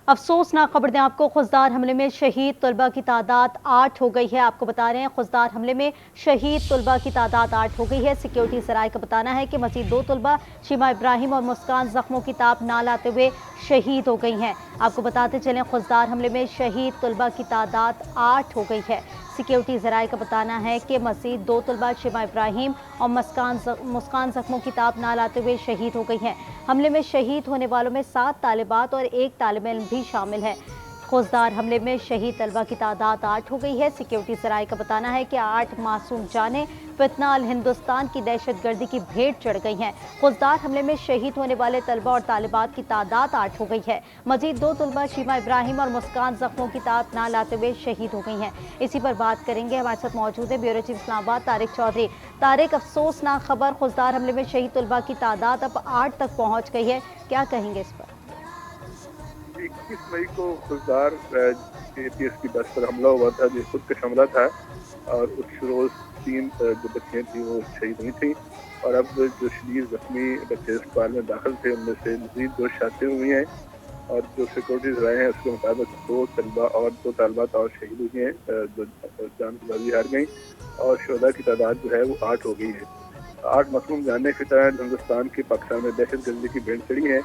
अफसोसनाक खबर दें आपको, खुजदार हमले में शहीद तलबा की तादाद 8 हो गई है। आपको बता रहे हैं, खुजदार हमले में शहीद तलबा की तादाद 8 हो गई है। सिक्योरिटी सराय का बताना है कि मजीद 2 तलबा शीमा इब्राहिम और मुस्कान जख्मों की ताब ना लाते हुए शहीद हो गई हैं। आपको बताते चलें, खुजदार हमले में शहीद तलबा की तादाद 8 हो गई है। सिक्योरिटी ज़राए का बताना है कि मज़ीद 2 तलबा शीमा इब्राहिम और मुस्कान जख्मों की ताब ना लाते हुए शहीद हो गई हैं। हमले में शहीद होने वालों में 7 तालिबात और 1 तालिब इल्म भी शामिल है। खुजदार हमले में शहीद तलबा की तादाद 8 हो गई है। सिक्योरिटी सराय का बताना है कि 8 मासूम जानें फितना अल हिंदुस्तान की दहशत गर्दी की भेंट चढ़ गई हैं। खुजदार हमले में शहीद होने वाले तलबा और तालिबात की तादाद 8 हो गई है। मजीद 2 तलबा शीमा इब्राहिम और मुस्कान जख्मों की ताब ना लाते हुए शहीद हो गई हैं। इसी पर बात करेंगे, हमारे साथ मौजूद है ब्यूरो चीफ इस्लामाबाद तारिक चौधरी। तारिक, अफसोसनाक खबर, खुजदार हमले में शहीद तलबा की तादाद अब 8 तक पहुँच गई है, क्या कहेंगे इस पर? 21 मई को खुजदार APS की बस पर हमला हुआ था, जो खुदकश हमला था, और उस रोज 3 जो बच्चियाँ थी वो शहीद हुई थी। और अब जो शदीद जख्मी बच्चे अस्पताल में दाखिल थे, उनमें से मजीद 2 शादियाँ हुई हैं। और जो सिक्योरिटी राय हैं उसके मुताबिक 2 तलबा और 2 तालिबात और शहीद हुई हैं, जो जान की बाजी हार गई। और शोधा की तादाद जो है वो 8 हो गई है। 8 मासूम जाने की तरह हिंदुस्तान की पाकिस्तान में दहशत गर्दी की भेंट चढ़ी है।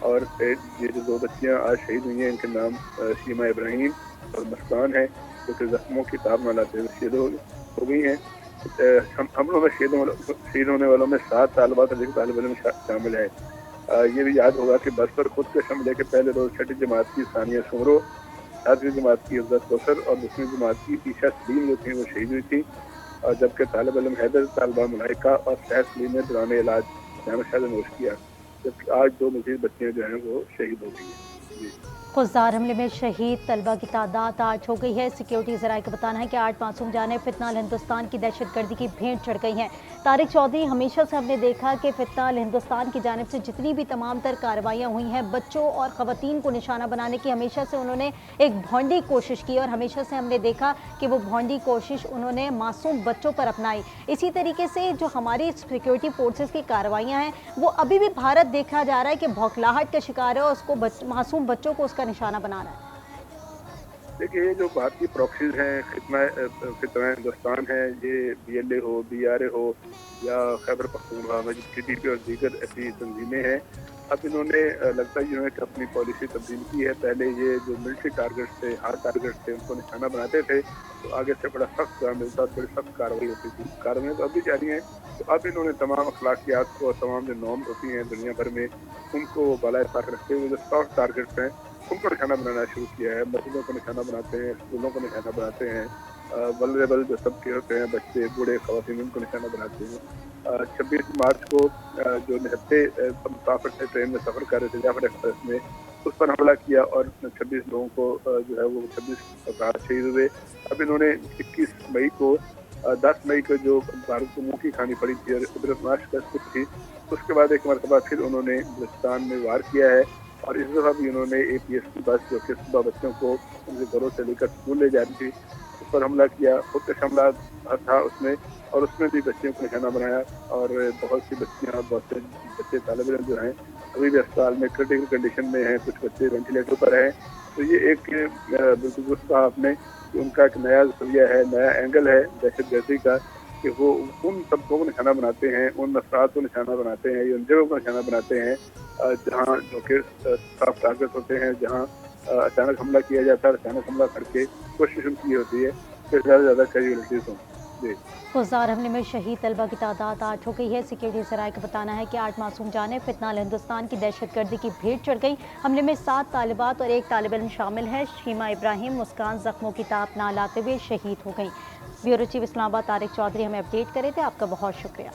और ये जो 2 बच्चियां आज शहीद हुई हैं, इनके नाम शीमा इब्राहिम और मुस्कान है, जो कि जख्मों की ताब न लाते हुए शहीद हो गई हैं। हमलों में शहीद होने वालों में 7 तालिबात और 1 तालिब इल्म शामिल है। ये भी याद होगा कि बस पर खुद के हमले के पहले रोज 6ठी जमात की सानिया सुमरो, 7वीं जमात की इज्जत कौसर और 10वीं जमात की ईशा सलीम जो थी वो शहीद हुई थी। और जबकि तालिब इल्म हैदर, तालिबा मलाइका और शहद सलीम ने दौरान इलाज शायद नोश किया। जबकि आज 2 मजीद बच्चियाँ जो हैं वो शहीद हो गई हैं। जी। खुजदार हमले में शहीद तलबा की तादाद 8 हो गई है। सिक्योरिटी ज़राए का बताना है कि 8 मासूम जानें फितना अल हिंदुस्तान की दहशत गर्दी की भेंट चढ़ गई हैं। तारिक चौधरी, हमेशा से हमने देखा कि फितना अल हिंदुस्तान की जानिब से जितनी भी तमाम तर कार्रवाइयाँ हुई हैं, बच्चों और ख़वातीन को निशाना बनाने की हमेशा से उन्होंने एक भौंडी कोशिश की, और हमेशा से हमने देखा कि वो भौंडी कोशिश उन्होंने मासूम बच्चों पर अपनाई। इसी तरीके से जो हमारी सिक्योरिटी फोर्सेस की कार्रवाइयाँ हैं, वो अभी भी भारत देखा जा रहा है कि बौखलाहट का शिकार है और उसको मासूम बच्चों को उसका निशाना बना रहा है। देखिए, ये जो भारतीय प्रॉक्सीज हैं, फितना हिंदुस्तान है, ये BLA हो, BRA हो या खैबर पख्तूनख्वा में TTP और दीगर ऐसी तंजीमें हैं, अब इन्होंने लगता है इन्होंने अपनी पॉलिसी तब्दील की है। पहले ये जो मिलिट्री टारगेट्स थे, हार्ड टारगेट्स थे, उनको निशाना बनाते थे, तो आगे से बड़ा सख्त काम मिलता, बड़ी सख्त कार्रवाई होती थी। कार्रवाई तो अब भी जारी हैं। तो अब इन्होंने तमाम अखलाकियात को, तमाम जो नॉर्म्स होती हैं दुनिया भर में, उनको बालाए ताक रखते हुए जो सॉफ्ट टारगेट्स हैं उनको निशाना बनाना शुरू किया है। मस्जिदों को निशाना बनाते हैं, स्कूलों को निशाना बनाते हैं, वल्नरेबल जो सबके होते हैं, बच्चे, बूढ़े, ख़वातीन, उनको निशाना बनाते हैं। 26 मार्च को जो निहत्ते मुसाफिर थे, ट्रेन में सफ़र कर रहे थे जाफर एक्सप्रेस में, उस पर हमला किया और 26 लोगों को जो है वो 26 अफराद शहीद हुए। अब इन्होंने 21 मई को 10 मई को जो भारत को मुँह की खानी पड़ी थी और कुदरत माश थी, उसके बाद एक मरतबा फिर उन्होंने बलूचिस्तान में वार किया है। और इस दफ़ा भी उन्होंने APS की बस, जो कि सुबह बच्चों को उनके घरों से लेकर स्कूल ले जा रही थी, उस पर हमला किया। खुदकश हमला था उसमें, और उसमें भी बच्चियों को निशाना बनाया। और बहुत सी बच्चियाँ, बहुत से बच्चे तालिब इल्म जो हैं अभी भी अस्पताल में क्रिटिकल कंडीशन में हैं, कुछ बच्चे वेंटिलेटर पर हैं। तो ये एक बिल्कुल दुरुस्त कहा आपने कि उनका एक नया रवैया है, नया एंगल है दहशत गर्दी का, कि वो उन सबको निशाना बनाते हैं, उन अफराद को निशाना बनाते हैं, उन जगहों को निशाना बनाते हैं जहाँ जो कि सॉफ्ट टारगेट होते हैं, जहाँ अचानक हमला किया जाता है। अचानक हमला करके कोशिश उनकी होती है कि ज़्यादा से ज़्यादा कैजुअलिटीज़ हों। जी। खुजदार हमले में शहीद तलबा की तादाद 8 हो गई है। सिक्योरिटी सराय का बताना है कि 8 मासूम जानें फितना अल हिंदुस्तान की दहशत गर्दी की भेंट चढ़ गई। हमले में 7 तालिबात और 1 तालिब इल्म शामिल है। शीमा इब्राहिम, मुस्कान जख्मों की ताब ना लाते हुए शहीद हो गई। ब्यूरो चीफ इस्लामाबाद तारिक चौधरी हमें अपडेट करे थे, आपका बहुत शुक्रिया।